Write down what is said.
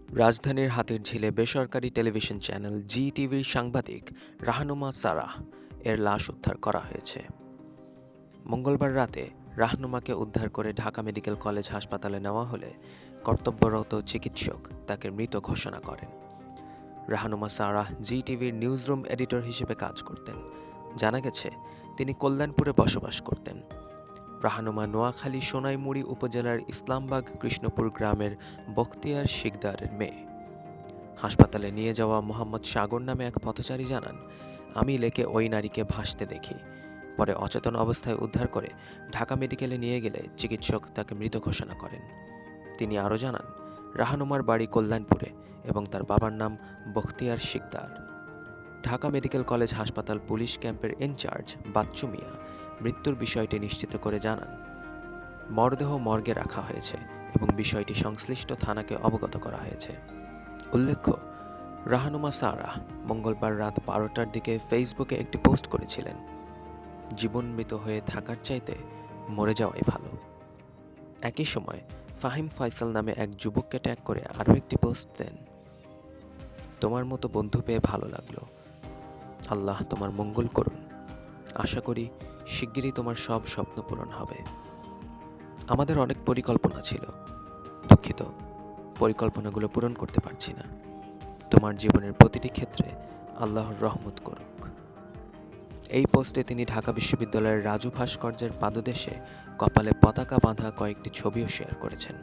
রাজধানীর হাতিরঝিলে বেসরকারি television channel জি টিভির সাংবাদিক রাহনুমা সারাহ এর লাশ উদ্ধার করা হয়েছে। মঙ্গলবার রাতে রাহনুমাকে উদ্ধার করে ঢাকা মেডিকেল কলেজ হাসপাতালে নেওয়া হলে কর্তব্যরত চিকিৎসক তাকে মৃত ঘোষণা করেন। রাহনুমা সারাহ জি টিভির নিউজরুম এডিটর হিসেবে কাজ করতেন। জানা গেছে, তিনি কল্যাণপুরে বসবাস করতেন। রাহনুমা নোয়াখালী সোনাইমুড়ি উপজেলার ইসলামবাগ কৃষ্ণপুর গ্রামের বখতিয়ার শিকদারের মেয়ে। হাসপাতালে নিয়ে যাওয়া মোহাম্মদ সাগর নামে এক পথচারী জানান, আমি লেকে ওই নারীকে ভাসতে দেখি। পরে অচেতন অবস্থায় উদ্ধার করে ঢাকা মেডিকেলে নিয়ে গেলে চিকিৎসক তাকে মৃত ঘোষণা করেন। তিনি আরও জানান, রাহনুমার বাড়ি কল্যাণপুরে এবং তার বাবার নাম বখতিয়ার শিকদার। ঢাকা মেডিকেল কলেজ হাসপাতাল পুলিশ ক্যাম্পের ইনচার্জ বাচ্চু মিয়া মৃত্যুর বিষয়টি নিশ্চিত করে জানান, মরদেহ মর্গে রাখা হয়েছে এবং বিষয়টি সংশ্লিষ্ট থানাকে অবগত করা হয়েছে। উল্লেখ্য, রাহনুমা সারাহ মঙ্গলবার রাত 12টার দিকে ফেসবুকে একটি পোস্ট করেছিলেন, জীবনমৃত হয়ে থাকার চাইতে মরে যাওয়াই ভালো। একই সময় ফাহিম ফয়সাল নামে এক যুবককে ট্যাগ করে আরও একটি পোস্ট দেন, তোমার মতো বন্ধু পেয়ে ভালো লাগলো, আল্লাহ তোমার মঙ্গল করুন, আশা করি শিগগিরই তোমার সব স্বপ্ন পূরণ হবে। আমাদের অনেক পরিকল্পনা ছিল, দুঃখিত পরিকল্পনাগুলো পূরণ করতে পারছি না। তোমার জীবনের প্রতিটি ক্ষেত্রে আল্লাহর রহমত করুক। এই পোস্টে তিনি ঢাকা বিশ্ববিদ্যালয়ের রাজু ভাস্কর্যের পাদদেশে কপালে পতাকা বাঁধা কয়েকটি ছবিও শেয়ার করেছেন।